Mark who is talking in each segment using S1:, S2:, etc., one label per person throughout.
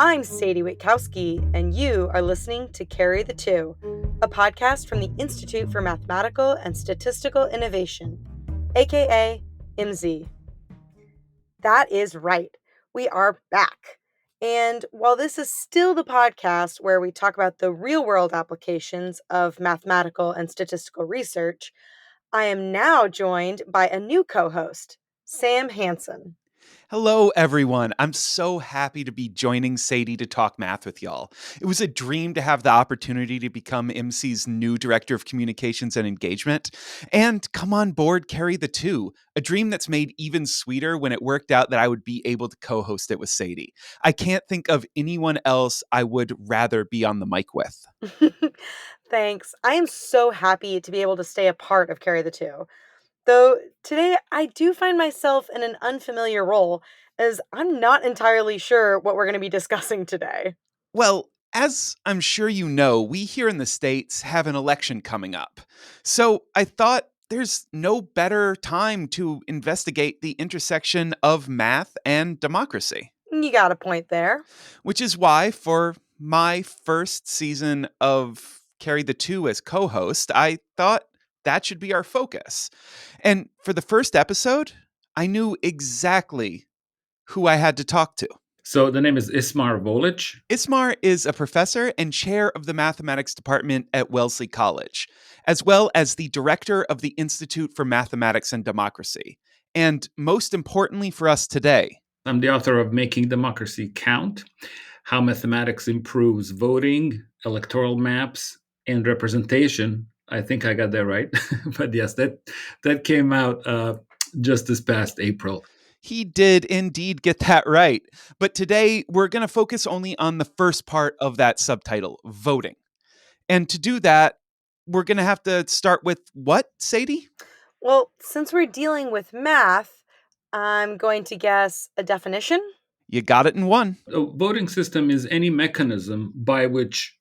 S1: I'm Sadie Witkowski, and you are listening to Carry the Two, a podcast from the Institute for Mathematical and Statistical Innovation, aka IMSI. That is right. We are back. And while this is still the podcast where we talk about the real world applications of mathematical and statistical research, I am now joined by a new co host, Sam Hansen.
S2: Hello, everyone. I'm so happy to be joining Sadie to talk math with y'all. It was a dream to have the opportunity to become IMSI's new Director of Communications and Engagement and come on board Carry the Two, a dream that's made even sweeter when it worked out that I would be able to co-host it with Sadie. I can't think of anyone else I would rather be on the mic with.
S1: Thanks. I am so happy to be able to stay a part of Carry the Two. Though today I do find myself in an unfamiliar role, as I'm not entirely sure what we're going to be discussing today.
S2: Well, as I'm sure you know, we here in the States have an election coming up. So I thought there's no better time to investigate the intersection of math and democracy.
S1: You got a point there.
S2: Which is why, for my first season of Carry the Two as co host, I thought that should be our focus. And for the first episode, I knew exactly who I had to talk to.
S3: So the name is Ismar Volić.
S2: Ismar is a professor and chair of the mathematics department at Wellesley College, as well as the director of the Institute for Mathematics and Democracy. And most importantly for us today,
S3: I'm the author of Making Democracy Count, How Mathematics Improves Voting, Electoral Maps, and Representation. I think I got that right. But yes, that came out just this past April.
S2: He did indeed get that right. But today, we're going to focus only on the first part of that subtitle, voting. And to do that, we're going to have to start with what, Sadie?
S1: Well, since we're dealing with math, I'm going to guess a definition.
S2: You got it in one.
S3: A voting system is any mechanism by which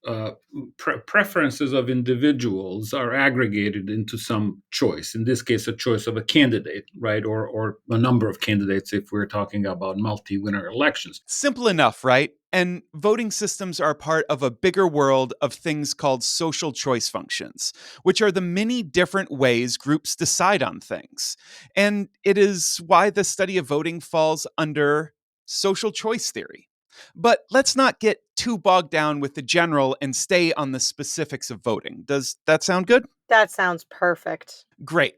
S3: preferences of individuals are aggregated into some choice. In this case, a choice of a candidate, right? Or a number of candidates if we're talking about multi-winner elections.
S2: Simple enough, right? And voting systems are part of a bigger world of things called social choice functions, which are the many different ways groups decide on things. And it is why the study of voting falls under social choice theory. But let's not get too bogged down with the general and stay on the specifics of voting. Does that sound good?
S1: That sounds perfect.
S2: Great.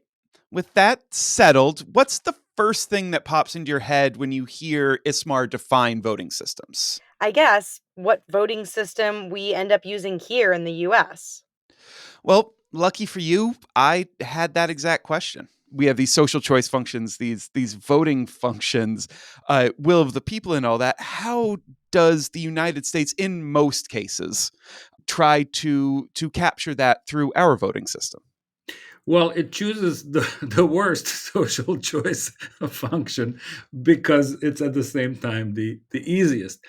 S2: With that settled, what's the first thing that pops into your head when you hear Ismar define voting systems?
S1: I guess what voting system we end up using here in the US.
S2: Well, lucky for you, I had that exact question. We have these social choice functions, these voting functions, will of the people and all that. How does the United States, in most cases, try to capture that through our voting system?
S3: Well, it chooses the worst social choice function because it's at the same time the easiest.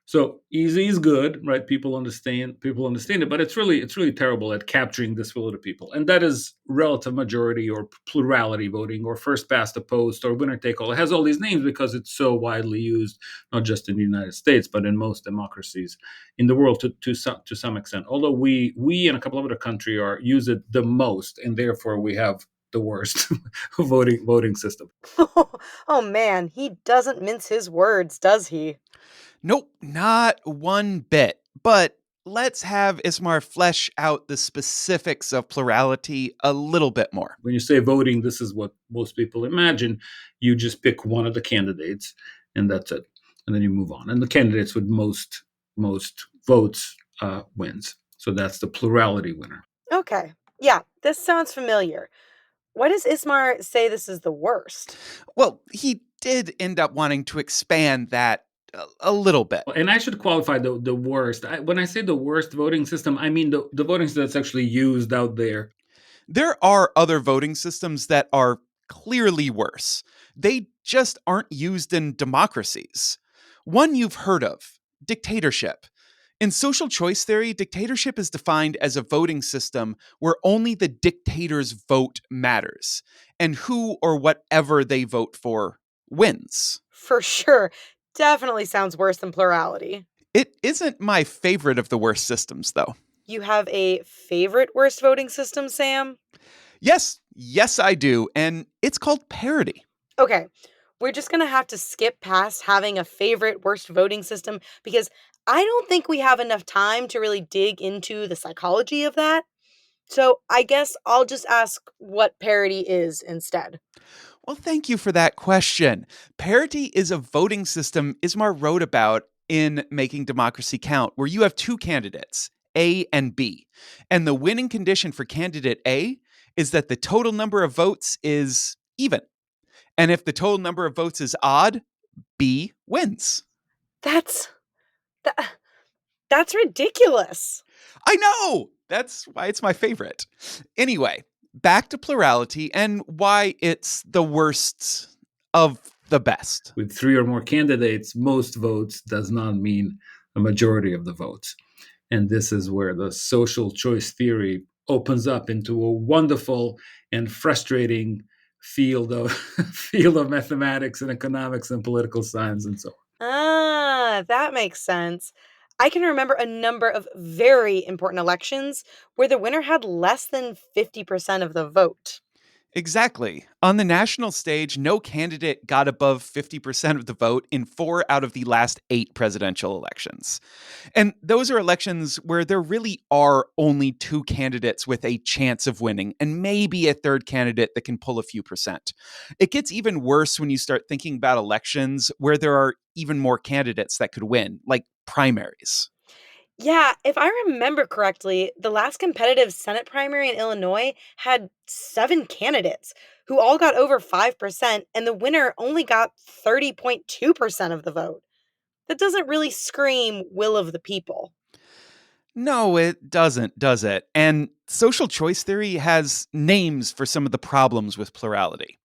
S3: So easy is good, right? People understand it, but it's really terrible at capturing this will of the people. And that is relative majority or plurality voting or first past the post or winner take all. It has all these names because it's so widely used, not just in the United States, but in most democracies in the world to some extent. Although we and a couple of other countries use it the most, and therefore we have the worst voting system.
S1: Oh man, he doesn't mince his words, does he?
S2: Nope, not one bit. But let's have Ismar flesh out the specifics of plurality a little bit more.
S3: When you say voting, this is what most people imagine. You just pick one of the candidates, and that's it. And then you move on. And the candidates with most votes wins. So that's the plurality winner.
S1: Okay. Yeah, this sounds familiar. Why does Ismar say this is the worst?
S2: Well, he did end up wanting to expand that a little bit.
S3: And I should qualify the worst. When I say the worst voting system, I mean the voting system that's actually used out there.
S2: There are other voting systems that are clearly worse. They just aren't used in democracies. One you've heard of, dictatorship. In social choice theory, dictatorship is defined as a voting system where only the dictator's vote matters, and who or whatever they vote for wins.
S1: For sure. Definitely sounds worse than plurality.
S2: It isn't my favorite of the worst systems, though.
S1: You have a favorite worst voting system, Sam?
S2: Yes, I do, and it's called parity.
S1: Okay, we're just gonna have to skip past having a favorite worst voting system because I don't think we have enough time to really dig into the psychology of that. So I guess I'll just ask what parity is instead.
S2: Well, thank you for that question. Parity is a voting system Ismar wrote about in Making Democracy Count, where you have two candidates, A and B. And the winning condition for candidate A is that the total number of votes is even. And if the total number of votes is odd, B wins.
S1: That's that, that's ridiculous.
S2: I know! That's why it's my favorite. Anyway, back to plurality and why it's the worst of the best.
S3: With three or more candidates, most votes does not mean a majority of the votes. And this is where the social choice theory opens up into a wonderful and frustrating field of field of mathematics and economics and political science and so on.
S1: Ah, that makes sense. I can remember a number of very important elections where the winner had less than 50% of the vote.
S2: Exactly. On the national stage, no candidate got above 50% of the vote in 4 out of the last 8 presidential elections. And those are elections where there really are only two candidates with a chance of winning, and maybe a third candidate that can pull a few percent. It gets even worse when you start thinking about elections where there are even more candidates that could win, like primaries.
S1: Yeah, if I remember correctly, the last competitive Senate primary in Illinois had 7 candidates who all got over 5%, and the winner only got 30.2% of the vote. That doesn't really scream will of the people.
S2: No, it doesn't, does it? And social choice theory has names for some of the problems with plurality.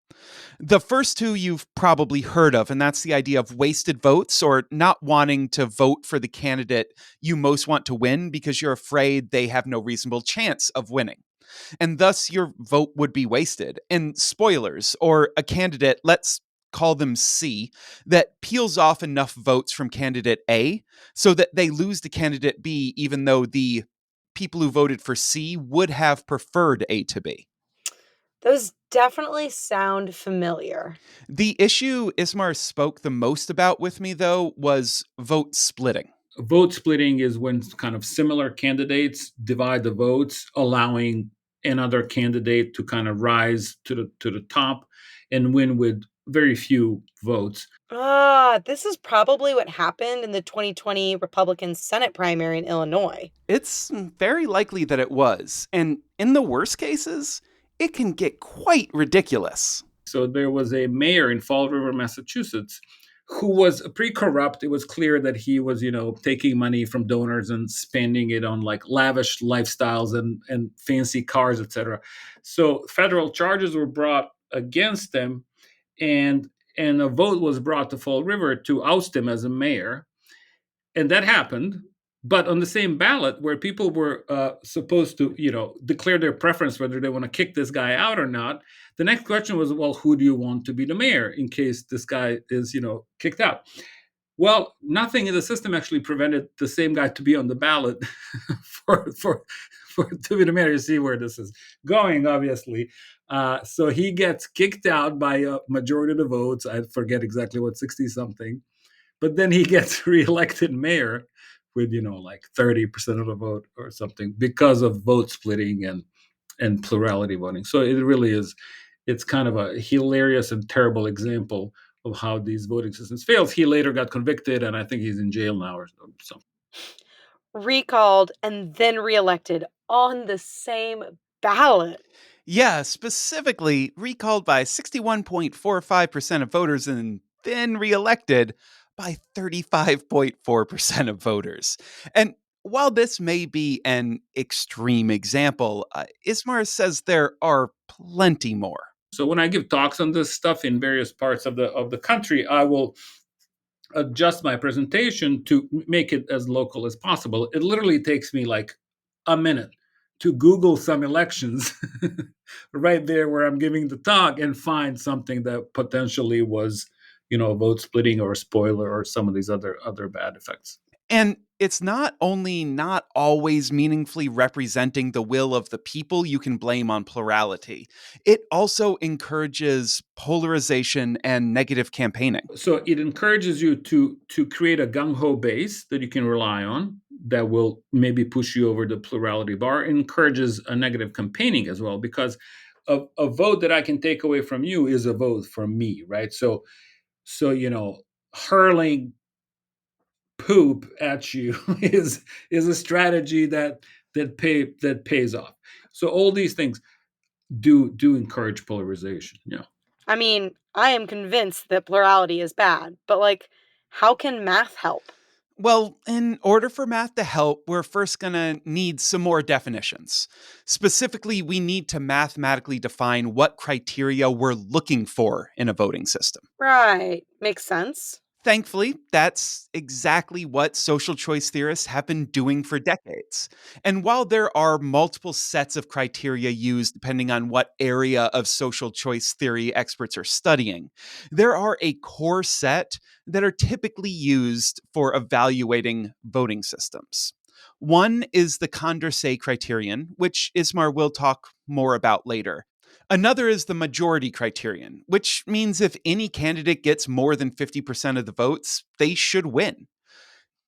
S2: The first two you've probably heard of, and that's the idea of wasted votes or not wanting to vote for the candidate you most want to win because you're afraid they have no reasonable chance of winning. And thus your vote would be wasted. And spoilers, or a candidate, let's call them C, that peels off enough votes from candidate A so that they lose to candidate B, even though the people who voted for C would have preferred A to B.
S1: Those definitely sound familiar.
S2: The issue Ismar spoke the most about with me, though, was vote splitting.
S3: Vote splitting is when kind of similar candidates divide the votes, allowing another candidate to kind of rise to the top and win with very few votes.
S1: Ah, this is probably what happened in the 2020 Republican Senate primary in Illinois.
S2: It's very likely that it was, and in the worst cases, it can get quite ridiculous.
S3: So there was a mayor in Fall River, Massachusetts, who was pretty corrupt. It was clear that he was, taking money from donors and spending it on like lavish lifestyles and fancy cars, etc. So federal charges were brought against him, and and a vote was brought to Fall River to oust him as a mayor, and that happened. But on the same ballot, where people were supposed to, declare their preference whether they want to kick this guy out or not, the next question was, well, who do you want to be the mayor in case this guy is, kicked out? Well, nothing in the system actually prevented the same guy to be on the ballot for for for to be the mayor. You see where this is going, obviously. So he gets kicked out by a majority of the votes. I forget exactly what, 60 something, but then he gets reelected mayor with like 30% of the vote or something because of vote splitting and plurality voting. So it really is, it's kind of a hilarious and terrible example of how these voting systems fails. He later got convicted, and I think he's in jail now or something.
S1: Recalled and then reelected on the same ballot.
S2: Yeah, specifically recalled by 61.45% of voters and then reelected by 35.4% of voters. And while this may be an extreme example, Ismar says there are plenty more.
S3: So when I give talks on this stuff in various parts of the country, I will adjust my presentation to make it as local as possible. It literally takes me like a minute to Google some elections right there where I'm giving the talk and find something that potentially was, vote splitting or spoiler or some of these other bad effects.
S2: And it's not only not always meaningfully representing the will of the people you can blame on plurality, it also encourages polarization and negative campaigning.
S3: So it encourages you to create a gung-ho base that you can rely on that will maybe push you over the plurality bar. It encourages a negative campaigning as well, because a vote that I can take away from you is a vote from me, right? So hurling poop at you is a strategy that pays off. So all these things do encourage polarization. Yeah.
S1: I mean, I am convinced that plurality is bad, but like, how can math help?
S2: Well, in order for math to help, we're first going to need some more definitions. Specifically, we need to mathematically define what criteria we're looking for in a voting system.
S1: Right, makes sense.
S2: Thankfully, that's exactly what social choice theorists have been doing for decades. And while there are multiple sets of criteria used depending on what area of social choice theory experts are studying, there are a core set that are typically used for evaluating voting systems. One is the Condorcet criterion, which Ismar will talk more about later. Another is the majority criterion, which means if any candidate gets more than 50% of the votes, they should win.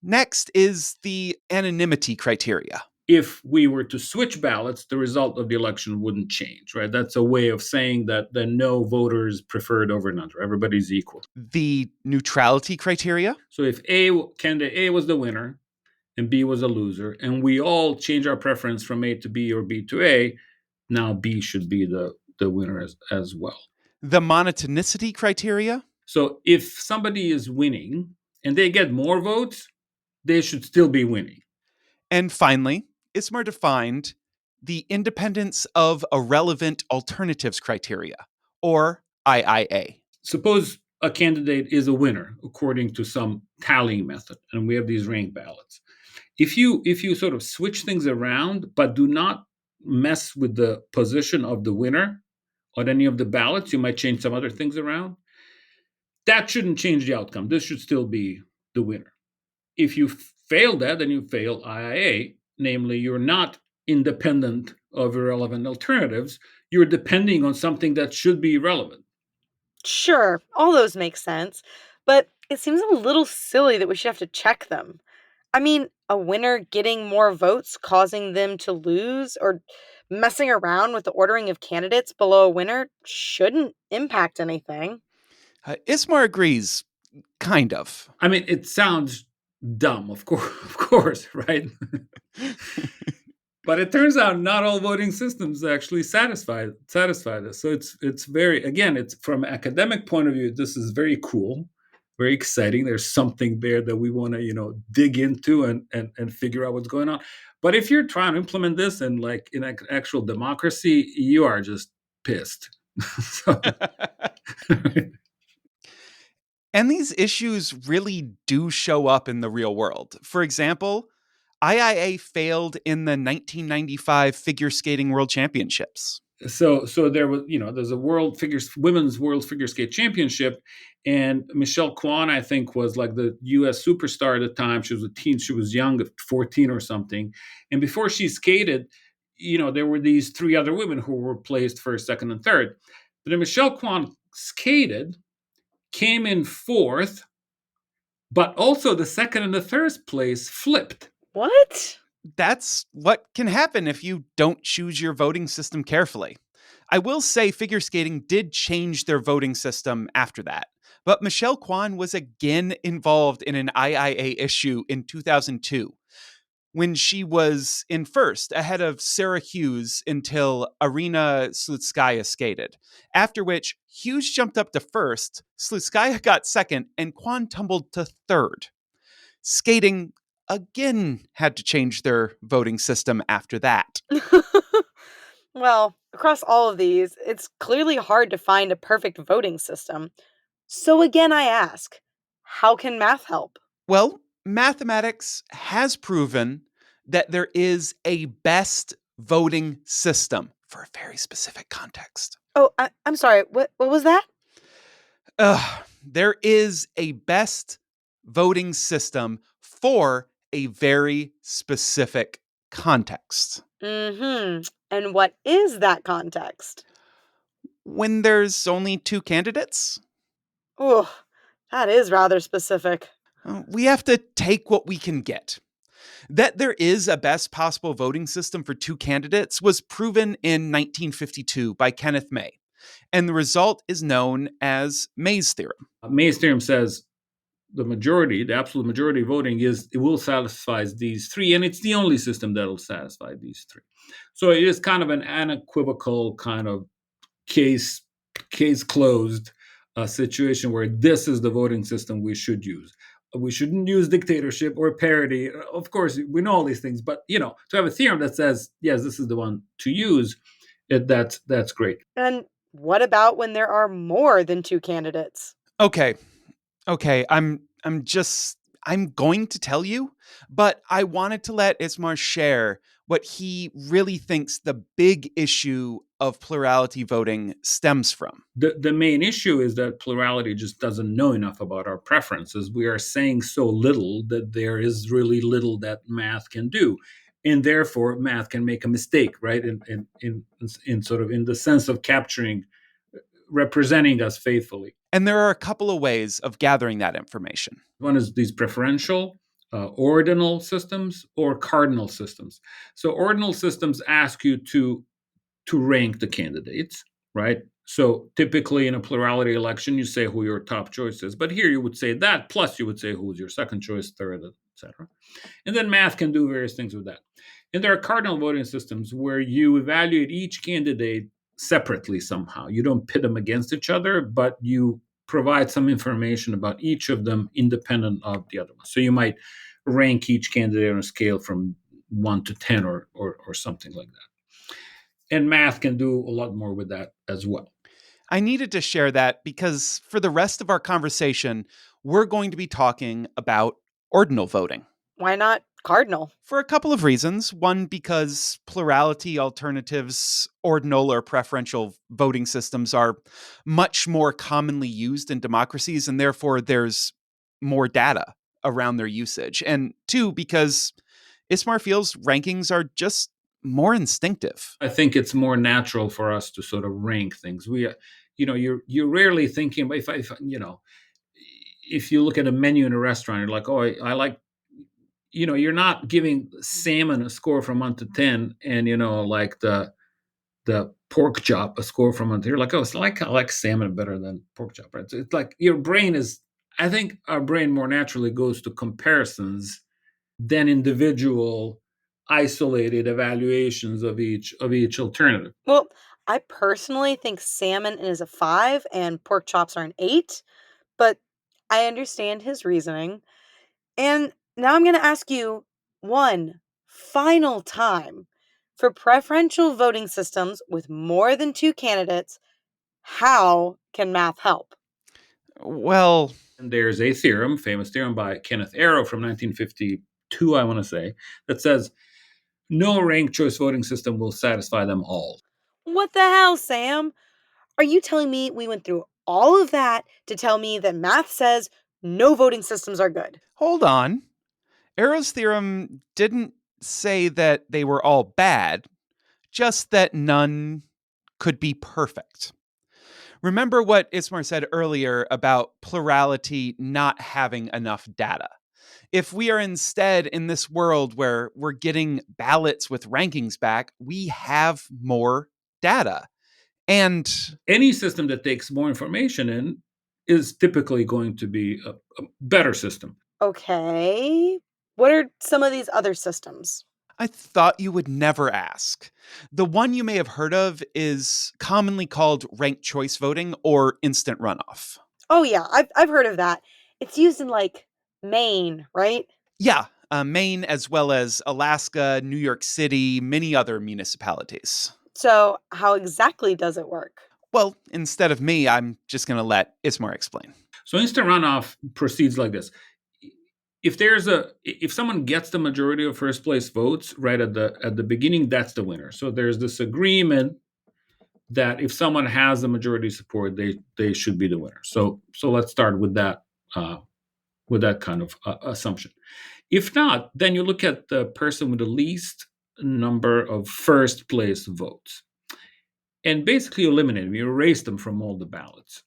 S2: Next is the anonymity criteria.
S3: If we were to switch ballots, the result of the election wouldn't change, right? That's a way of saying that no voter is preferred over another. Everybody's equal.
S2: The neutrality criteria.
S3: So if candidate A was the winner and B was a loser, and we all change our preference from A to B or B to A, now B should be the winner as well.
S2: The monotonicity criteria.
S3: So if somebody is winning and they get more votes, they should still be winning.
S2: And finally, Ismar defined the independence of irrelevant alternatives criteria, or IIA.
S3: Suppose a candidate is a winner according to some tallying method, and we have these ranked ballots. If you sort of switch things around, but do not mess with the position of the winner on any of the ballots, you might change some other things around. That shouldn't change the outcome. This should still be the winner. If you fail that, then you fail IIA, namely, you're not independent of irrelevant alternatives. You're depending on something that should be relevant.
S1: Sure, all those make sense, but it seems a little silly that we should have to check them. I mean, a winner getting more votes causing them to lose or messing around with the ordering of candidates below a winner shouldn't impact anything.
S2: Ismar agrees, kind of.
S3: I mean, it sounds dumb, of course, right? But it turns out not all voting systems actually satisfy this. So it's very, again, it's from an academic point of view, this is very cool, very exciting. There's something there that we want to dig into and figure out what's going on. But if you're trying to implement this in an actual democracy, you are just pissed. So,
S2: And these issues really do show up in the real world. For example, IIA failed in the 1995 figure skating world championships.
S3: so there was there's a women's world figure skate championship, and Michelle Kwan, I think, was like the US superstar at the time. She was a teen, she was young, 14 or something. And before she skated, there were these three other women who were placed first, second, and third. But then Michelle Kwan skated, came in fourth, but also the second and the third place flipped.
S1: What?
S2: That's what can happen if you don't choose your voting system carefully. I will say figure skating did change their voting system after that, but Michelle Kwan was again involved in an IIA issue in 2002 when she was in first ahead of Sarah Hughes until Arina Slutskaya skated, after which Hughes jumped up to first, Slutskaya got second, and Kwan tumbled to third. Skating again had to change their voting system after that.
S1: Well, across all of these, it's clearly hard to find a perfect voting system. So again, I ask, how can math help?
S2: Well, mathematics has proven that there is a best voting system for a very specific context.
S1: Oh, I'm sorry. What was that?
S2: There is a best voting system for a very specific context.
S1: Mm-hmm. And what is that context?
S2: When there's only two candidates,
S1: Ooh, that is rather specific.
S2: we have to take what we can get. That there is a best possible voting system for two candidates was proven in 1952 by Kenneth May, and the result is known as May's theorem.
S3: May's theorem says the absolute majority voting it will satisfy these three, and it's the only system that'll satisfy these three. So it is kind of an unequivocal kind of case closed situation where this is the voting system we should use. We shouldn't use dictatorship or parity. Of course, we know all these things, but to have a theorem that says yes, this is the one to use, that's great.
S1: And what about when there are more than two candidates?
S2: Okay, okay, I'm going to tell you, but I wanted to let Ismar share what he really thinks the big issue of plurality voting stems from.
S3: The main issue is that plurality just doesn't know enough about our preferences. We are saying so little that there is really little that math can do. And therefore, math can make a mistake, right? In sort of in the sense of representing us faithfully.
S2: And there are a couple of ways of gathering that information.
S3: One is these preferential, ordinal systems or cardinal systems. So ordinal systems ask you to rank the candidates, right? So typically in a plurality election, you say who your top choice is. But here you would say that, plus you would say who's your second choice, third, etc. And then math can do various things with that. And there are cardinal voting systems where you evaluate each candidate separately somehow. You don't pit them against each other, but you provide some information about each of them independent of the other one. So you might rank each candidate on a scale from 1 to 10 or something like that. And math can do a lot more with that as well.
S2: I needed to share that because for the rest of our conversation, we're going to be talking about ordinal voting.
S1: Why not cardinal?
S2: For a couple of reasons. One, because plurality alternatives, ordinal or preferential voting systems are much more commonly used in democracies, and therefore there's more data around their usage. And two, because Ismar feels rankings are just more instinctive.
S3: I think it's more natural for us to sort of rank things. You're rarely thinking about if you look at a menu in a restaurant, you're like, oh, I like, you're not giving salmon a score from 1 to 10, and like the pork chop a score from 1 to. You're like, oh, I like salmon better than pork chop. Right? So it's like your brain is. I think our brain more naturally goes to comparisons than individual isolated evaluations of each alternative.
S1: Well, I personally think salmon is a 5 and pork chops are an 8, but I understand his reasoning. And now I'm going to ask you one final time. For preferential voting systems with more than two candidates, how can math help?
S2: Well,
S3: And there's a theorem, famous theorem by Kenneth Arrow from 1952, I want to say, that says no ranked choice voting system will satisfy them all.
S1: What the hell, Sam? Are you telling me we went through all of that to tell me that math says no voting systems are good?
S2: hold on. Arrow's theorem didn't say that they were all bad, just that none could be perfect. Remember what Ismar said earlier about plurality not having enough data. If we are instead in this world where we're getting ballots with rankings back, we have more data. And
S3: any system that takes more information in is typically going to be a better system.
S1: Okay. What are some of these other systems?
S2: I thought you would never ask. The one you may have heard of is commonly called ranked choice voting or instant runoff.
S1: Oh, yeah, I've heard of that. It's used in like Maine, right?
S2: Yeah, Maine, as well as Alaska, New York City, many other municipalities.
S1: So, how exactly does it work?
S2: Well, instead of me, I'm just going to let Ismar explain.
S3: So instant runoff proceeds like this. If someone gets the majority of first place votes right at the beginning, that's the winner. So there's this agreement that if someone has the majority support, they should be the winner. So let's start with that kind of assumption. If not, then you look at the person with the least number of first place votes and basically eliminate them. You erase them from all the ballots.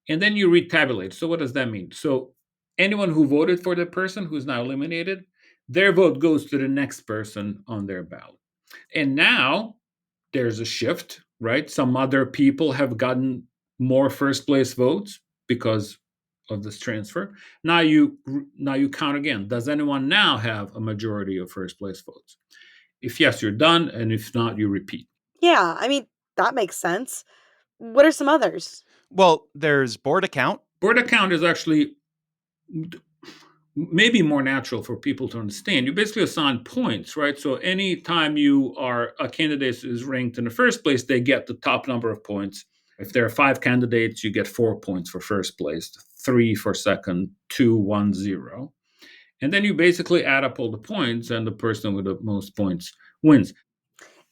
S3: And then you retabulate. So what does that mean? So anyone who voted for the person who's now eliminated, their vote goes to the next person on their ballot. And now there's a shift, right? Some other people have gotten more first place votes because of this transfer. Now you count again. Does anyone now have a majority of first place votes? If yes, you're done, and if not, you repeat.
S1: Yeah, I mean, that makes sense. What are some others?
S2: Well, there's board account.
S3: Board account is actually maybe more natural for people to understand. You basically assign points, right? So anytime you are a candidate is ranked in the first place, they get the top number of points. If there are 5 candidates, you get 4 points for first place, 3 for second, 2, 1, 0. And then you basically add up all the points, and the person with the most points wins.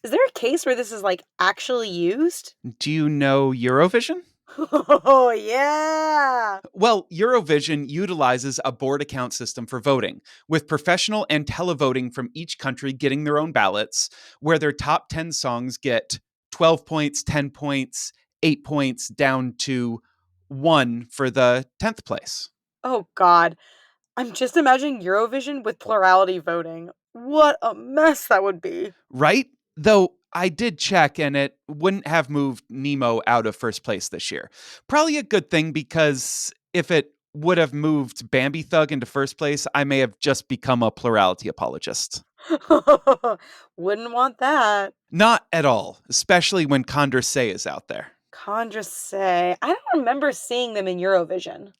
S1: Is there a case where this is like actually used?
S2: Do you know Eurovision?
S1: Oh, yeah.
S2: Well, Eurovision utilizes a board account system for voting, with professional and televoting from each country getting their own ballots, where their top 10 songs get 12 points, 10 points, 8 points, down to 1 for the 10th place.
S1: Oh, God. I'm just imagining Eurovision with plurality voting. What a mess that would be.
S2: Right? Though I did check and it wouldn't have moved Nemo out of first place this year. Probably a good thing because if it would have moved Bambi Thug into first place, I may have just become a plurality apologist.
S1: Wouldn't want that.
S2: Not at all, especially when Condorcet is out there.
S1: Condorcet. I don't remember seeing them in Eurovision.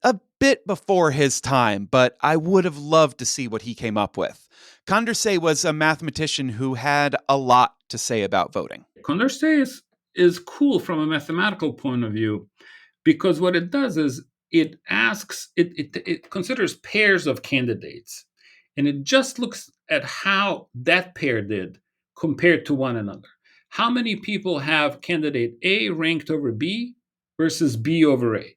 S2: A bit before his time, but I would have loved to see what he came up with. Condorcet was a mathematician who had a lot to say about voting.
S3: Condorcet is cool from a mathematical point of view because what it does is it considers pairs of candidates and it just looks at how that pair did compared to one another. How many people have candidate A ranked over B versus B over A?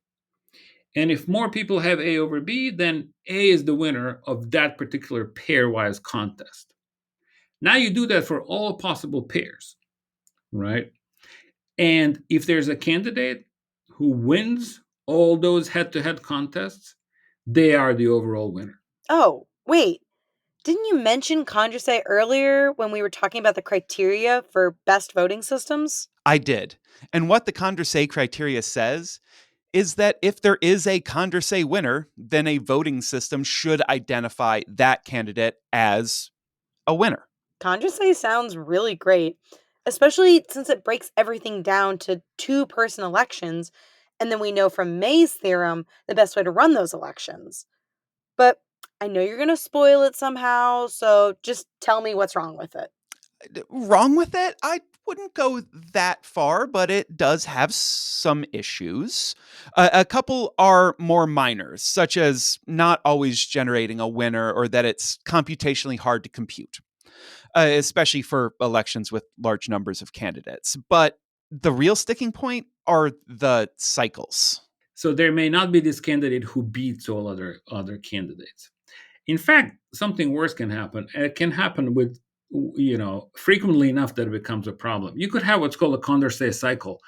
S3: And if more people have A over B, then A is the winner of that particular pairwise contest. Now you do that for all possible pairs, right? And if there's a candidate who wins all those head to head contests, they are the overall winner.
S1: Oh, wait. Didn't you mention Condorcet earlier when we were talking about the criteria for best voting systems?
S2: I did. And what the Condorcet criteria says is that if there is a Condorcet winner, then a voting system should identify that candidate as a winner.
S1: Condorcet sounds really great, especially since it breaks everything down to two-person elections, and then we know from May's theorem the best way to run those elections. But I know you're going to spoil it somehow, so just tell me what's wrong with it.
S2: Wrong with it? I wouldn't go that far, but it does have some issues. A couple are more minor, such as not always generating a winner or that it's computationally hard to compute, especially for elections with large numbers of candidates. But the real sticking point are the cycles.
S3: So there may not be this candidate who beats all other candidates. In fact, something worse can happen. It can happen with frequently enough that it becomes a problem. You could have what's called a Condorcet cycle,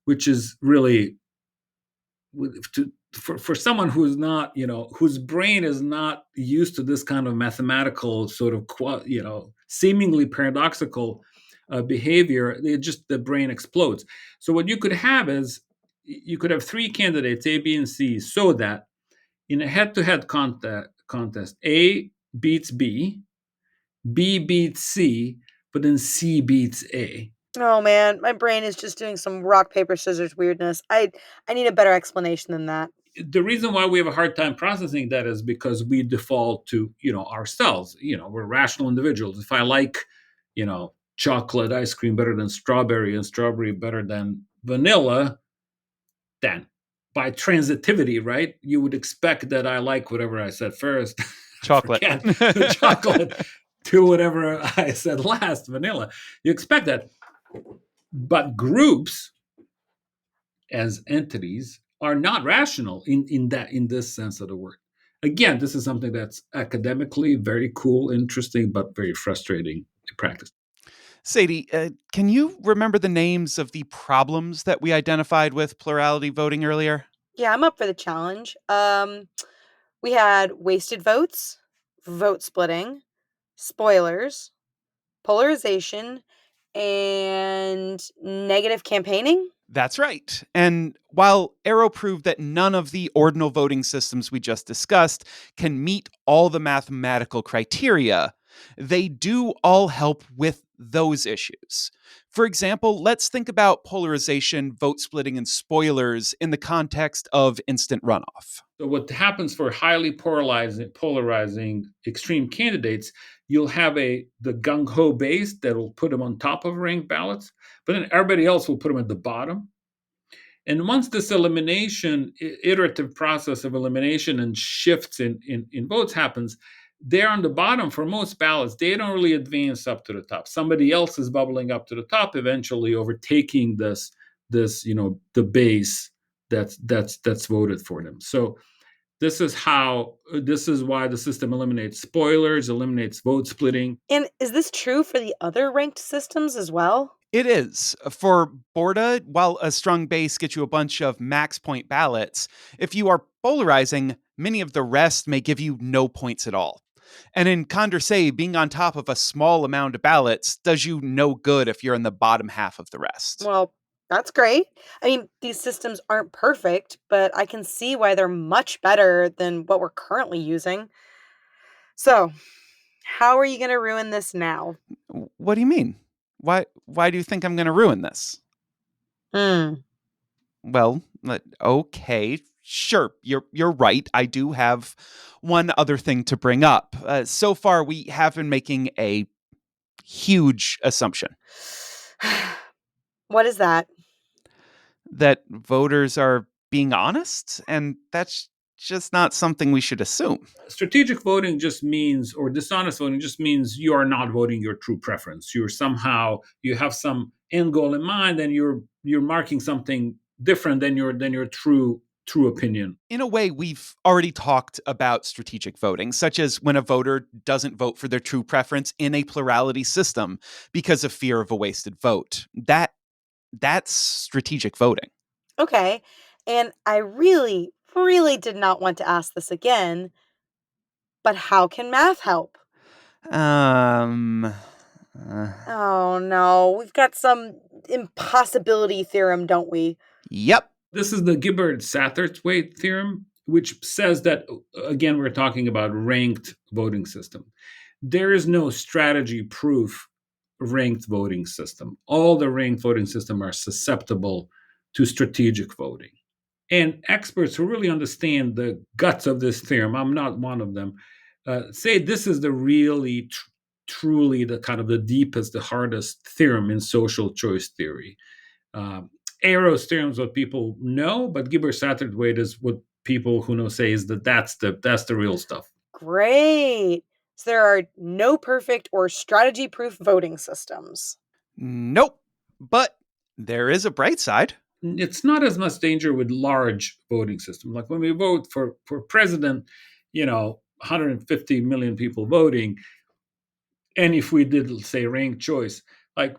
S3: which is really for someone who's not whose brain is not used to this kind of mathematical sort of seemingly paradoxical behavior. The brain explodes. So what you could have is you could have 3 candidates A, B, and C, so that in a head-to-head contest, A beats B, B beats C, but then C beats A.
S1: Oh man, my brain is just doing some rock paper scissors weirdness. I need a better explanation than that.
S3: The reason why we have a hard time processing that is because we default to ourselves. We're rational individuals. If I like chocolate ice cream better than strawberry and strawberry better than vanilla, then by transitivity, right, you would expect that I like whatever I said first.
S2: Chocolate.
S3: Forget the chocolate to whatever I said last, vanilla. You expect that. But groups as entities are not rational in this sense of the word. Again, this is something that's academically very cool, interesting, but very frustrating in practice.
S2: Sadie, can you remember the names of the problems that we identified with plurality voting earlier?
S1: Yeah, I'm up for the challenge. We had wasted votes, vote splitting, spoilers, polarization, and negative campaigning.
S2: That's right. And while Arrow proved that none of the ordinal voting systems we just discussed can meet all the mathematical criteria, they do all help with those issues. For example, let's think about polarization, vote splitting, and spoilers in the context of instant runoff.
S3: So what happens for highly polarizing extreme candidates, you'll have the gung ho base that'll put them on top of ranked ballots, but then everybody else will put them at the bottom. And once this iterative process of elimination and shifts in votes happens, they're on the bottom for most ballots. They don't really advance up to the top. Somebody else is bubbling up to the top, eventually overtaking the base that's voted for them. So this is why the system eliminates spoilers, eliminates vote splitting.
S1: And is this true for the other ranked systems as well?
S2: It is. For Borda, while a strong base gets you a bunch of max point ballots, if you are polarizing, many of the rest may give you no points at all. And in Condorcet, being on top of a small amount of ballots does you no good if you're in the bottom half of the rest.
S1: Well, that's great. I mean, these systems aren't perfect, but I can see why they're much better than what we're currently using. So, how are you going to ruin this now?
S2: What do you mean? Why do you think I'm going to ruin this?
S1: Hmm.
S2: Well, okay, sure, you're right. I do have one other thing to bring up. So far, we have been making a huge assumption
S1: What is that?
S2: that voters are being honest, and that's just not something we should assume.
S3: Strategic voting just means, or dishonest voting just means, you are not voting your true preference. You have some end goal in mind, and you're marking something different than your true opinion.
S2: In a way, we've already talked about strategic voting, such as when a voter doesn't vote for their true preference in a plurality system because of fear of a wasted vote. That's strategic voting.
S1: Okay. And I really, really did not want to ask this again, but how can math help?
S2: Um. uh,
S1: Oh no, we've got some impossibility theorem, don't we?
S2: yep.
S3: This is the Gibbard-Satterthwaite theorem, which says that, again, we're talking about ranked voting system. There is no strategy proof ranked voting system. All the ranked voting system are susceptible to strategic voting. And experts who really understand the guts of this theorem, I'm not one of them, say this is the really truly the kind of the deepest, the hardest theorem in social choice theory. Um, Arrow's theorem is what people know, but Gibbard-Satterthwaite is what people who know say is that's the real stuff.
S1: Great. So there are no perfect or strategy proof voting systems.
S2: Nope. But there is a bright side.
S3: It's not as much danger with large voting systems. Like when we vote for president, 150 million people voting, and if we did say ranked choice, like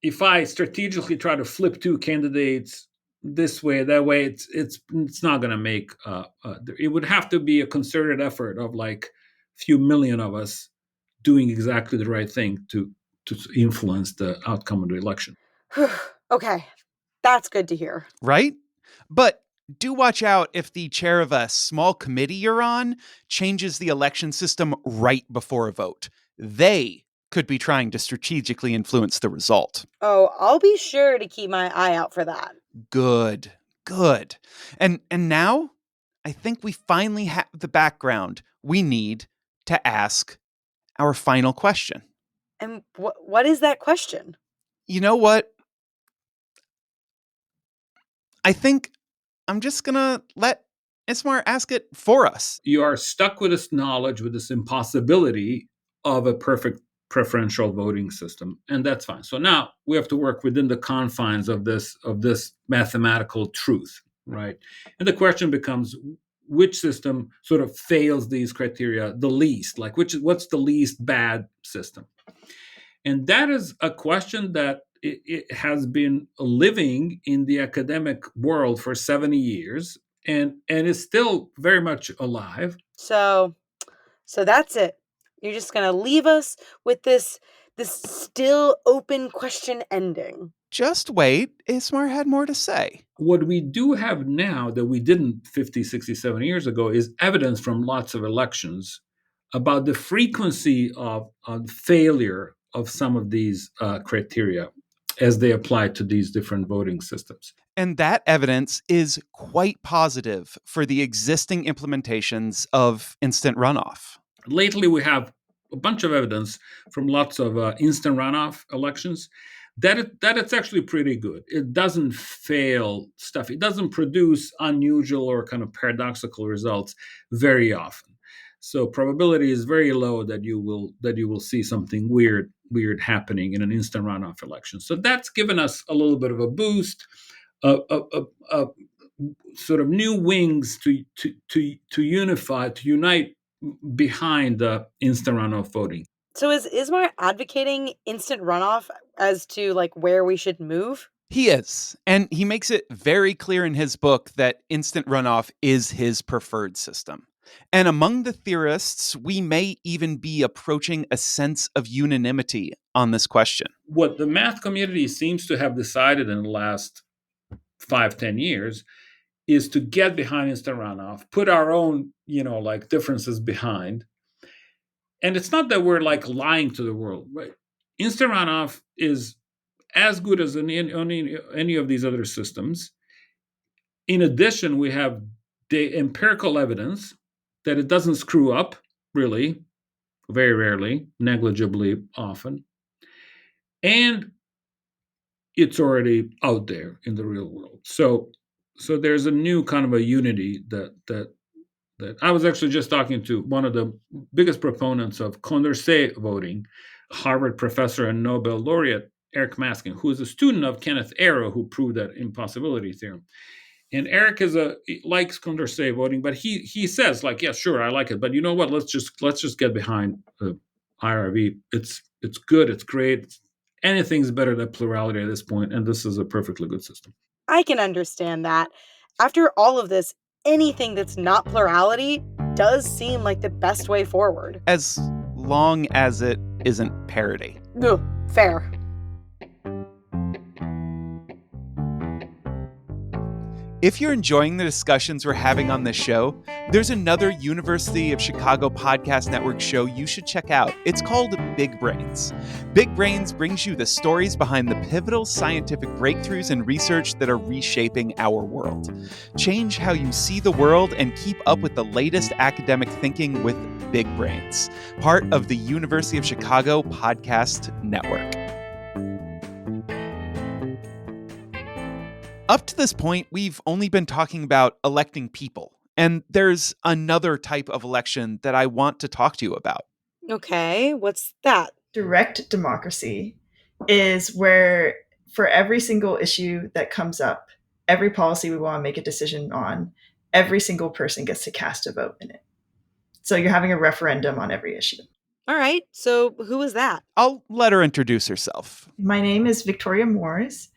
S3: if I strategically try to flip two candidates this way, that way, it's not going to make. It would have to be a concerted effort of like a few million of us doing exactly the right thing to influence the outcome of the election.
S1: Okay, that's good to hear.
S2: Right? But do watch out if the chair of a small committee you're on changes the election system right before a vote. They could be trying to strategically influence the result.
S1: Oh, I'll be sure to keep my eye out for that.
S2: Good. Good. And now I think we finally have the background we need to ask our final question.
S1: And what is that question?
S2: You know what? I think I'm just going to let Ismar ask it for us.
S3: You are stuck with this knowledge, with this impossibility of a perfect preferential voting system, and that's fine. So now we have to work within the confines of this mathematical truth, right? And the question becomes, which system sort of fails these criteria the least, like what's the least bad system. And that is a question that it has been living in the academic world for 70 years and is still very much alive.
S1: So that's it. You're just going to leave us with this still open question ending.
S2: Just wait, Ismar had more to say.
S3: What we do have now that we didn't 50, 60, 70 years ago is evidence from lots of elections about the frequency of failure of some of these criteria as they apply to these different voting systems.
S2: And that evidence is quite positive for the existing implementations of instant runoff.
S3: Lately, we have a bunch of evidence from lots of instant runoff elections that it's actually pretty good. It doesn't fail stuff. It doesn't produce unusual or kind of paradoxical results very often. So probability is very low that you will see something weird happening in an instant runoff election. So that's given us a little bit of a boost, a sort of new wings to unite behind the instant runoff voting.
S1: So is Ismar advocating instant runoff as to like where we should move?
S2: He is, and he makes it very clear in his book that instant runoff is his preferred system. And among the theorists, we may even be approaching a sense of unanimity on this question.
S3: What the math community seems to have decided in the last 5-10 years is to get behind instant runoff, put our own, like differences behind. And it's not that we're like lying to the world, right? Instant runoff is as good as any of these other systems. In addition, we have the empirical evidence that it doesn't screw up, really, very rarely, negligibly often. And it's already out there in the real world. So there's a new kind of a unity that I was actually just talking to one of the biggest proponents of Condorcet voting, Harvard professor and Nobel laureate Eric Maskin, who is a student of Kenneth Arrow, who proved that impossibility theorem. And Eric likes Condorcet voting, but he says like, yeah, sure, I like it, but you know what? Let's just get behind IRV. It's good, it's great. Anything's better than plurality at this point, and this is a perfectly good system.
S1: I can understand that. After all of this, anything that's not plurality does seem like the best way forward.
S2: As long as it isn't parity.
S1: Ugh, fair.
S2: If you're enjoying the discussions we're having on this show, there's another University of Chicago Podcast Network show you should check out. It's called Big Brains. Big Brains brings you the stories behind the pivotal scientific breakthroughs and research that are reshaping our world. Change how you see the world and keep up with the latest academic thinking with Big Brains, part of the University of Chicago Podcast Network. Up to this point, we've only been talking about electing people, and there's another type of election that I want to talk to you about.
S1: Okay, what's that?
S4: Direct democracy is where, for every single issue that comes up, every policy we want to make a decision on, every single person gets to cast a vote in it. So you're having a referendum on every issue.
S1: All right, so who is that?
S2: I'll let her introduce herself.
S4: My name is Victoria Mooers,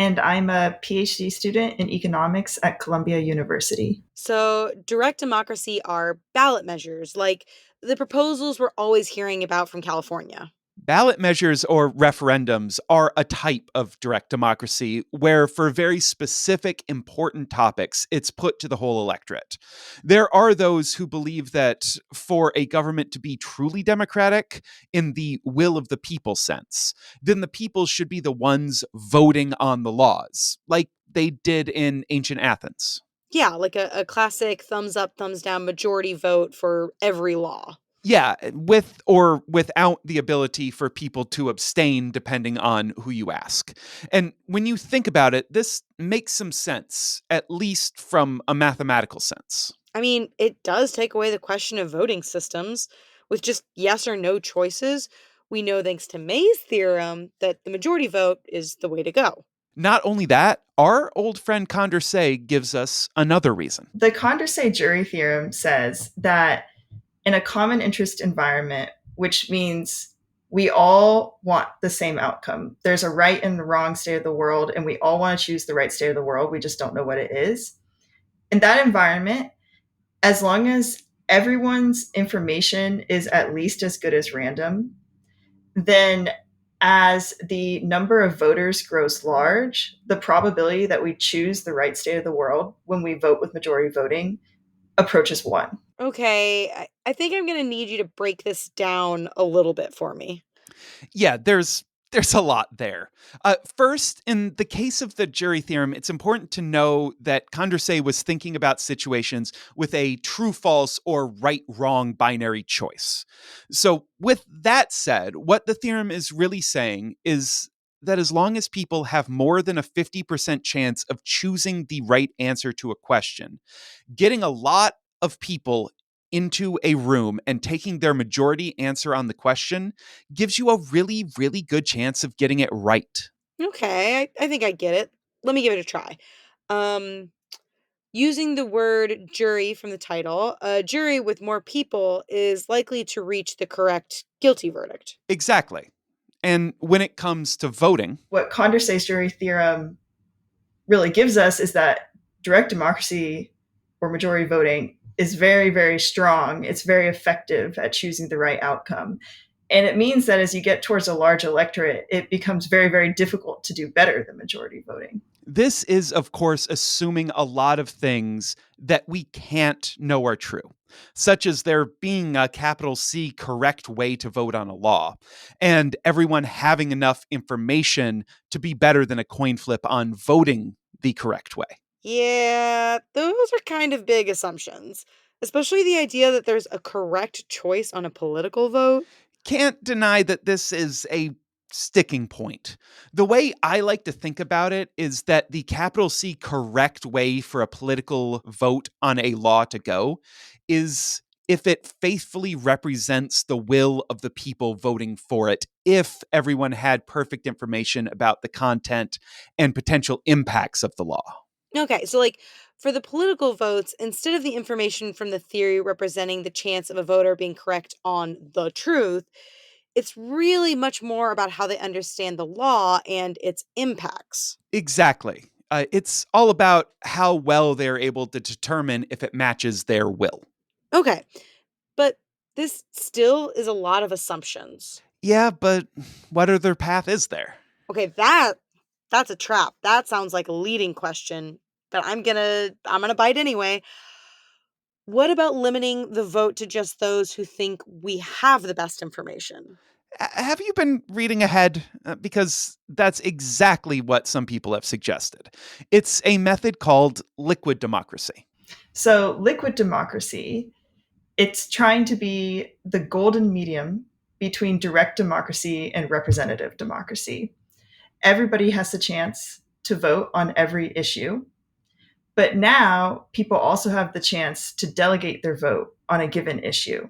S4: and I'm a PhD student in economics at Columbia University.
S1: So direct democracy are ballot measures, like the proposals we're always hearing about from California.
S2: Ballot measures or referendums are a type of direct democracy where, for very specific, important topics, it's put to the whole electorate. There are those who believe that for a government to be truly democratic in the will of the people sense, then the people should be the ones voting on the laws, like they did in ancient Athens.
S1: Yeah, like a classic thumbs up, thumbs down majority vote for every law.
S2: Yeah, with or without the ability for people to abstain depending on who you ask. And when you think about it, this makes some sense, at least from a mathematical sense.
S1: I mean, it does take away the question of voting systems. With just yes or no choices, we know thanks to May's theorem that the majority vote is the way to go.
S2: Not only that, our old friend Condorcet gives us another reason.
S4: The Condorcet jury theorem says that in a common interest environment, which means we all want the same outcome. There's a right and a wrong state of the world, and we all want to choose the right state of the world. We just don't know what it is. In that environment, as long as everyone's information is at least as good as random, then as the number of voters grows large, the probability that we choose the right state of the world when we vote with majority voting approaches one.
S1: Okay, I think I'm going to need you to break this down a little bit for me.
S2: Yeah, there's a lot there. First, in the case of the jury theorem, it's important to know that Condorcet was thinking about situations with a true false or right wrong binary choice. So, with that said, what the theorem is really saying is that as long as people have more than a 50% chance of choosing the right answer to a question, getting a lot of people into a room and taking their majority answer on the question gives you a really, really good chance of getting it right.
S1: Okay, I think I get it. Let me give it a try. Um, Using the word jury from the title, a jury with more people is likely to reach the correct guilty verdict.
S2: Exactly. And when it comes to voting,
S4: What Condorcet's jury theorem really gives us is that direct democracy or majority voting is very, very strong. It's very effective at choosing the right outcome. And it means that as you get towards a large electorate, it becomes very, very difficult to do better than majority voting.
S2: this is, of course, assuming a lot of things that we can't know are true, such as there being a capital C correct way to vote on a law, and everyone having enough information to be better than a coin flip on voting the correct way.
S1: Yeah, those are kind of big assumptions, especially the idea that there's a correct choice on a political vote.
S2: Can't deny that this is a sticking point. The way I like to think about it is that the capital C correct way for a political vote on a law to go is if it faithfully represents the will of the people voting for it, if everyone had perfect information about the content and potential impacts of the law.
S1: Okay, so for the political votes, instead of the information from the theory representing the chance of a voter being correct on the truth, it's really much more about how they understand the law and its impacts.
S2: Exactly. It's all about how well they're able to determine if it matches their will.
S1: Okay, but this still is a lot of assumptions.
S2: Yeah, but what other path is there?
S1: Okay, that's a trap. That sounds like a leading question, but I'm going to bite anyway. What about limiting the vote to just those who think we have the best information?
S2: Have you been reading ahead? Because that's exactly what some people have suggested. It's a method called liquid democracy.
S4: So, liquid democracy, it's trying to be the golden medium between direct democracy and representative democracy. Everybody has the chance to vote on every issue, but now people also have the chance to delegate their vote on a given issue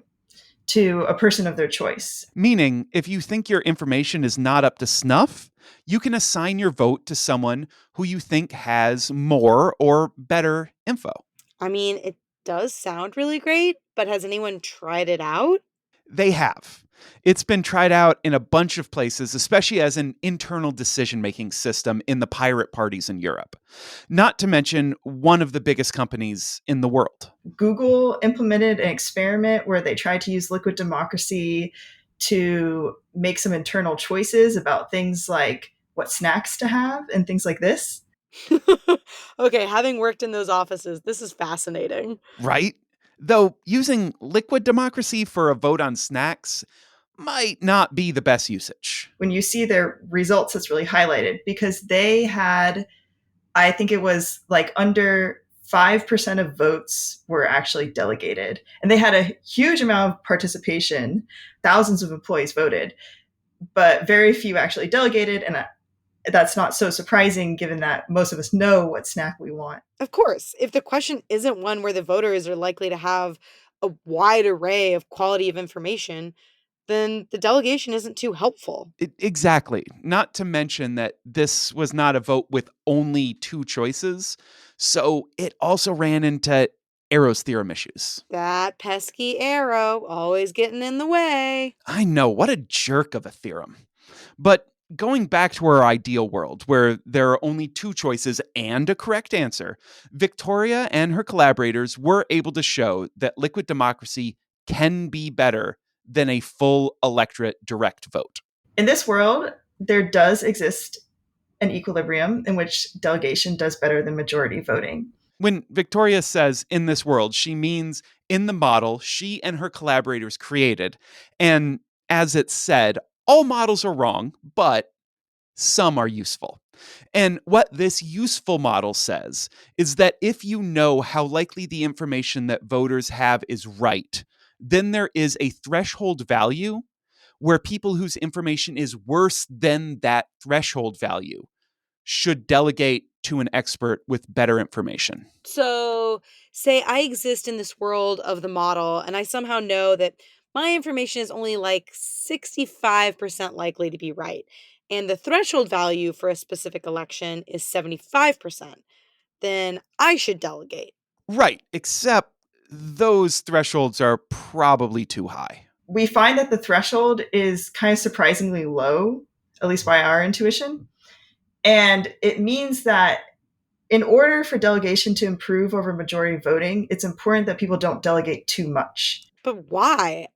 S4: to a person of their choice.
S2: Meaning, if you think your information is not up to snuff, you can assign your vote to someone who you think has more or better info.
S1: I mean, it does sound really great, but has anyone tried it out?
S2: They have. It's been tried out in a bunch of places, especially as an internal decision making system in the pirate parties in Europe. Not to mention one of the biggest companies in the world.
S4: Google implemented an experiment where they tried to use liquid democracy to make some internal choices about things like what snacks to have and things like this.
S1: Okay, having worked in those offices, this is fascinating.
S2: Right? Though using liquid democracy for a vote on snacks might not be the best usage.
S4: When you see their results, it's really highlighted because they had, I think it was like under 5% of votes were actually delegated. And they had a huge amount of participation. Thousands of employees voted, but very few actually delegated. And that's not so surprising given that most of us know what snack we want.
S1: Of course, if the question isn't one where the voters are likely to have a wide array of quality of information, then the delegation isn't too helpful.
S2: Exactly. Not to mention that this was not a vote with only two choices, so it also ran into Arrow's theorem issues.
S1: That pesky arrow always getting in the way.
S2: I know, what a jerk of a theorem. But going back to our ideal world, where there are only two choices and a correct answer, Victoria and her collaborators were able to show that liquid democracy can be better than a full electorate direct vote.
S4: In this world, there does exist an equilibrium in which delegation does better than majority voting.
S2: When Victoria says in this world, she means in the model she and her collaborators created. And as it said, all models are wrong, but some are useful. And what this useful model says is that if you know how likely the information that voters have is right, then there is a threshold value where people whose information is worse than that threshold value should delegate to an expert with better information.
S1: So, say I exist in this world of the model, and I somehow know that my information is only like 65% likely to be right, and the threshold value for a specific election is 75%, then I should delegate.
S2: Right, except those thresholds are probably too high.
S4: We find that the threshold is kind of surprisingly low, at least by our intuition. And it means that in order for delegation to improve over majority voting, it's important that people don't delegate too much.
S1: But why?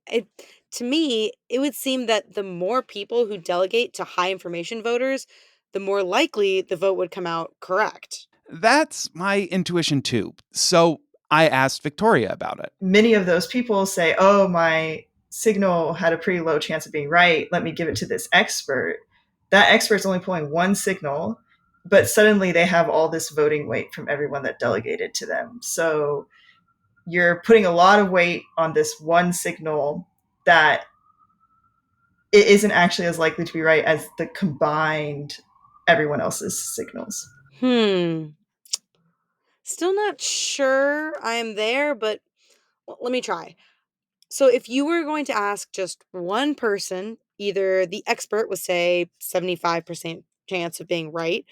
S1: To me, it would seem that the more people who delegate to high information voters, the more likely the vote would come out correct.
S2: That's my intuition too. So I asked Victoria about it.
S4: Many of those people say, oh, my signal had a pretty low chance of being right. Let me give it to this expert. That expert's only pulling one signal, but suddenly they have all this voting weight from everyone that delegated to them. So you're putting a lot of weight on this one signal that it isn't actually as likely to be right as the combined everyone else's signals.
S1: Hmm. Still not sure I'm there, but let me try. So, if you were going to ask just one person, either the expert with, say, 75% chance of being right,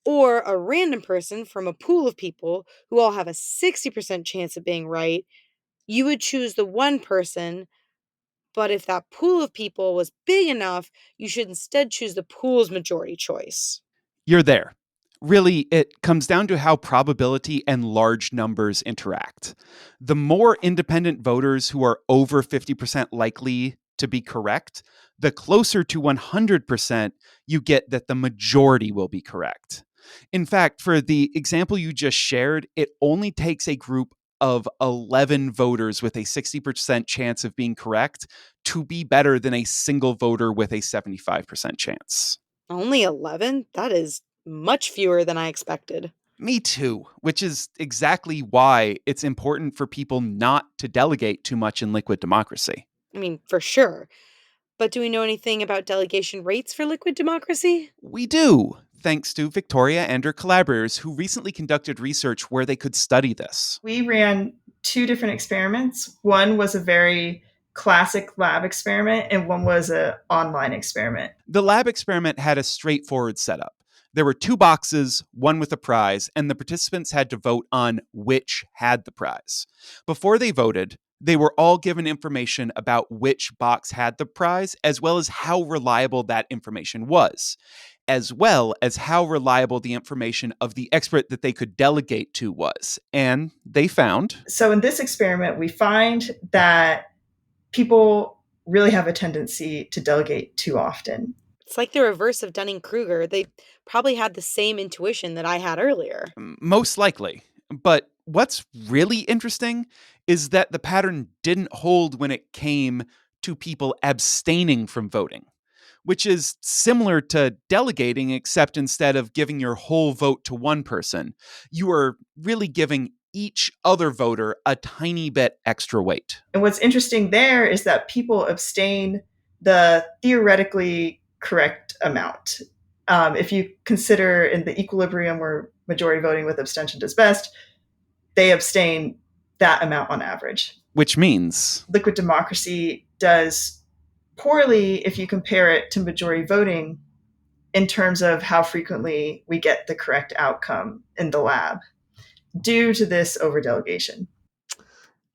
S1: or a random person from a pool of people who all have a 60% chance of being right, you would choose the one person. But if that pool of people was big enough, you should instead choose the pool's majority choice.
S2: You're there. Really, it comes down to how probability and large numbers interact. The more independent voters who are over 50% likely to be correct, the closer to 100% you get that the majority will be correct. In fact, for the example you just shared, it only takes a group of 11 voters with a 60% chance of being correct to be better than a single voter with a 75% chance.
S1: Only 11? That is much fewer than I expected.
S2: Me too, which is exactly why it's important for people not to delegate too much in liquid democracy.
S1: I mean, for sure. But do we know anything about delegation rates for liquid democracy?
S2: We do, thanks to Victoria and her collaborators who recently conducted research where they could study this.
S4: We ran two different experiments. One was a very classic lab experiment, and one was an online experiment.
S2: The lab experiment had a straightforward setup. There were two boxes, one with a prize, and the participants had to vote on which had the prize. Before they voted, they were all given information about which box had the prize, as well as how reliable that information was, as well as how reliable the information of the expert that they could delegate to was. And they found.
S4: So in this experiment, we find that people really have a tendency to delegate too often.
S1: It's like the reverse of Dunning Kruger. They probably had the same intuition that I had earlier.
S2: Most likely. But what's really interesting is that the pattern didn't hold when it came to people abstaining from voting, which is similar to delegating, except instead of giving your whole vote to one person, you are really giving each other voter a tiny bit extra weight.
S4: And what's interesting there is that people abstain the theoretically correct amount. If you consider in the equilibrium where majority voting with abstention does best, they abstain that amount on average.
S2: Which means
S4: liquid democracy does poorly if you compare it to majority voting in terms of how frequently we get the correct outcome in the lab due to this overdelegation.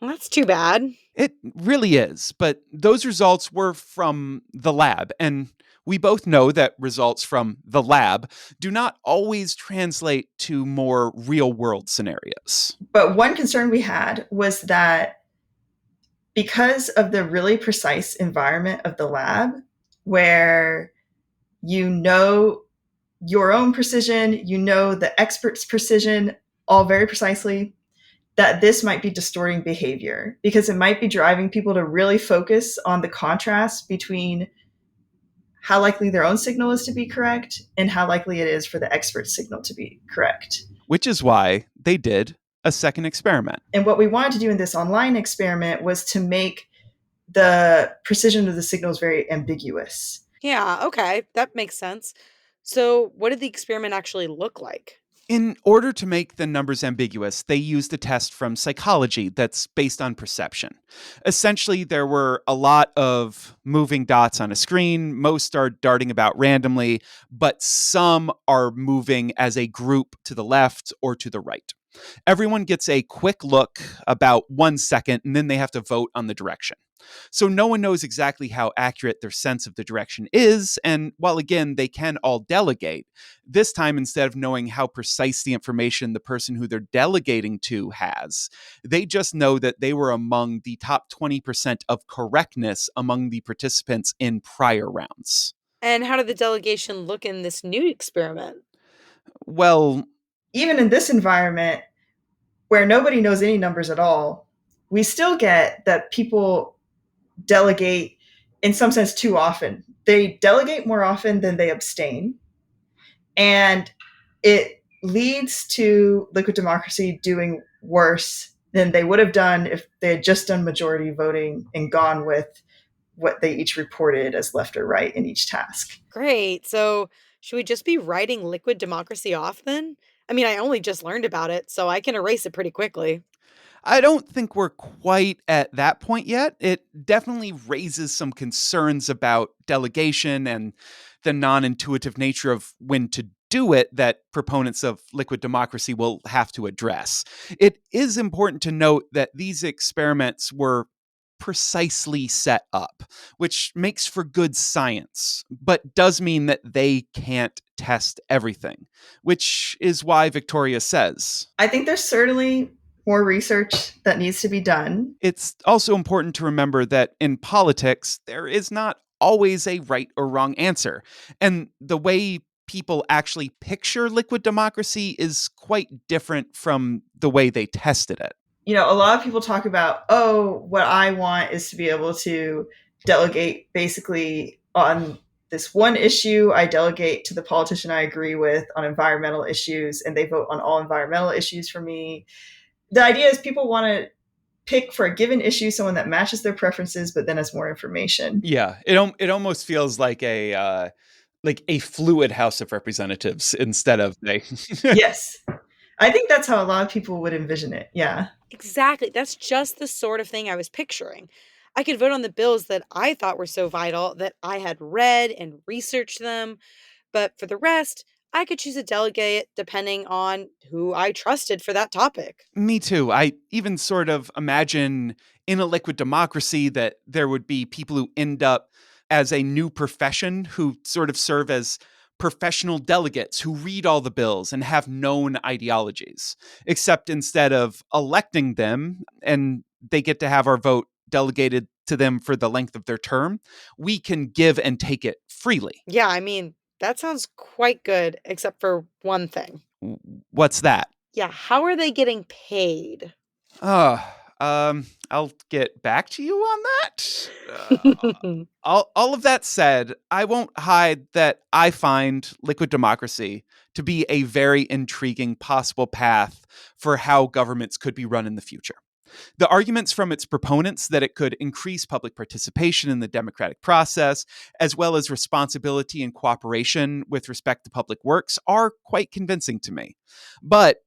S1: Well, that's too bad.
S2: It really is, but those results were from the lab, and we both know that results from the lab do not always translate to more real world scenarios.
S4: But one concern we had was that because of the really precise environment of the lab, where you know your own precision, you know the expert's precision, all very precisely, that this might be distorting behavior because it might be driving people to really focus on the contrast between how likely their own signal is to be correct and how likely it is for the expert's signal to be correct.
S2: Which is why they did a second experiment.
S4: And what we wanted to do in this online experiment was to make the precision of the signals very ambiguous.
S1: Yeah, okay, that makes sense. So, what did the experiment actually look like?
S2: In order to make the numbers ambiguous, they used a test from psychology that's based on perception. Essentially, there were a lot of moving dots on a screen. Most are darting about randomly, but some are moving as a group to the left or to the right. Everyone gets a quick look, about 1 second, and then they have to vote on the direction. So no one knows exactly how accurate their sense of the direction is, and while again they can all delegate, this time instead of knowing how precise the information the person who they're delegating to has, they just know that they were among the top 20% of correctness among the participants in prior rounds.
S1: And how did the delegation look in this new experiment?
S2: Well,
S4: Even in this environment where nobody knows any numbers at all, we still get that people delegate in some sense too often. They delegate more often than they abstain. And it leads to liquid democracy doing worse than they would have done if they had just done majority voting and gone with what they each reported as left or right in each task.
S1: Great. So, should we just be writing liquid democracy off then? I mean, I only just learned about it, so I can erase it pretty quickly.
S2: I don't think we're quite at that point yet. It definitely raises some concerns about delegation and the non intuitive nature of when to do it that proponents of liquid democracy will have to address. It is important to note that these experiments were precisely set up, which makes for good science, but does mean that they can't test everything, which is why Victoria says
S4: I think there's certainly more research that needs to be done.
S2: it's also important to remember that in politics, there is not always a right or wrong answer. And the way people actually picture liquid democracy is quite different from the way they tested it.
S4: You know, a lot of people talk about, oh, what I want is to be able to delegate basically on this one issue. I delegate to the politician I agree with on environmental issues, and they vote on all environmental issues for me. The idea is people want to pick for a given issue someone that matches their preferences, but then has more information.
S2: Yeah, it almost feels like a fluid House of Representatives instead of a
S4: Yes. I think that's how a lot of people would envision it. Yeah.
S1: Exactly. That's just the sort of thing I was picturing. I could vote on the bills that I thought were so vital that I had read and researched them. But for the rest, I could choose a delegate depending on who I trusted for that topic.
S2: Me too. I even sort of imagine in a liquid democracy that there would be people who end up as a new profession who sort of serve as professional delegates who read all the bills and have known ideologies. Except instead of electing them and they get to have our vote delegated to them for the length of their term, we can give and take it freely.
S1: Yeah, I mean, that sounds quite good, except for one thing.
S2: What's that?
S1: Yeah, how are they getting paid?
S2: Oh, I'll get back to you on that. All of that said, I won't hide that I find liquid democracy to be a very intriguing possible path for how governments could be run in the future. The arguments from its proponents that it could increase public participation in the democratic process, as well as responsibility and cooperation with respect to public works, are quite convincing to me. But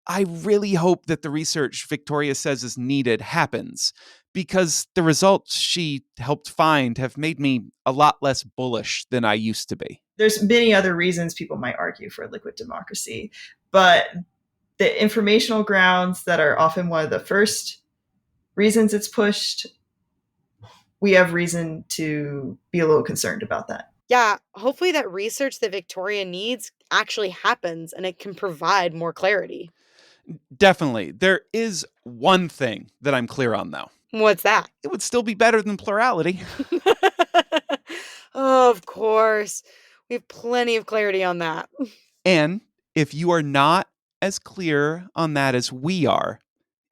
S2: I really hope that the research Victoria says is needed happens, because the results she helped find have made me a lot less bullish than I used to be.
S4: There's many other reasons people might argue for liquid democracy, but the informational grounds that are often one of the first reasons it's pushed, we have reason to be a little concerned about that.
S1: Yeah, hopefully that research that Victoria needs actually happens and it can provide more clarity.
S2: Definitely. There is one thing that I'm clear on, though.
S1: What's that?
S2: It would still be better than plurality.
S1: Oh, of course. We have plenty of clarity on that.
S2: And if you are not as clear on that as we are,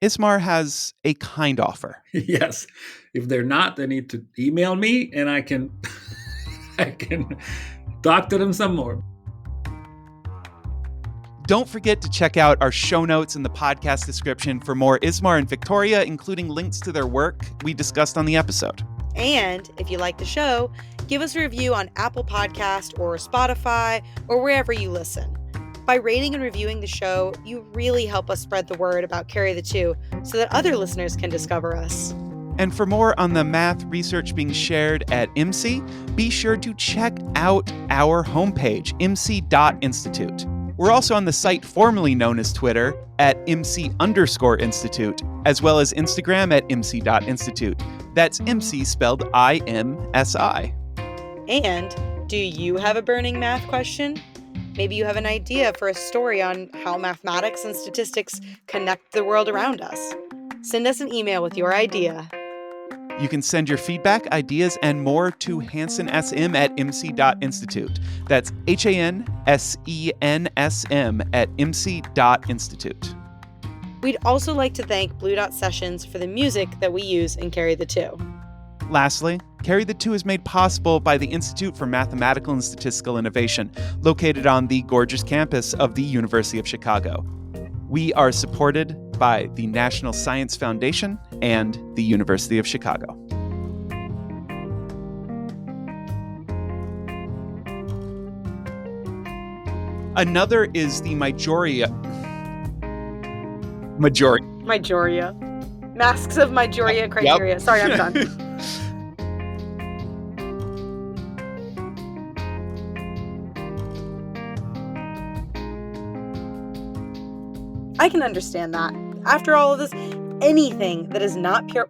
S2: Ismar has a kind offer.
S3: Yes. If they're not, they need to email me and I can I can talk to them some more.
S2: Don't forget to check out our show notes in the podcast description for more Ismar and Victoria, including links to their work we discussed on the episode.
S1: And if you like the show, give us a review on Apple Podcast or Spotify or wherever you listen. By rating and reviewing the show, you really help us spread the word about Carry the Two so that other listeners can discover us.
S2: And for more on the math research being shared at IMSI, be sure to check out our homepage, imsi.institute. We're also on the site formerly known as Twitter at IMSI_institute, as well as Instagram at imsi.institute. That's IMSI spelled IMSI.
S1: And do you have a burning math question? Maybe you have an idea for a story on how mathematics and statistics connect the world around us. Send us an email with your idea.
S2: You can send your feedback, ideas, and more to hansensm at imsi.institute. That's HANSENSM at imsi.institute.
S1: We'd also like to thank Blue Dot Sessions for the music that we use in Carry the Two.
S2: Lastly, Carry the Two is made possible by the Institute for Mathematical and Statistical Innovation, located on the gorgeous campus of the University of Chicago. We are supported by the National Science Foundation and the University of Chicago. Another is the Majoria.
S1: Masks of Majoria criteria.
S2: Yep.
S1: Sorry, I'm done. I can understand that. After all of this, anything that is not I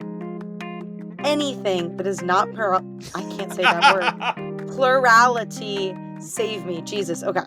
S1: can't say that word. Plurality, save me, Jesus. Okay.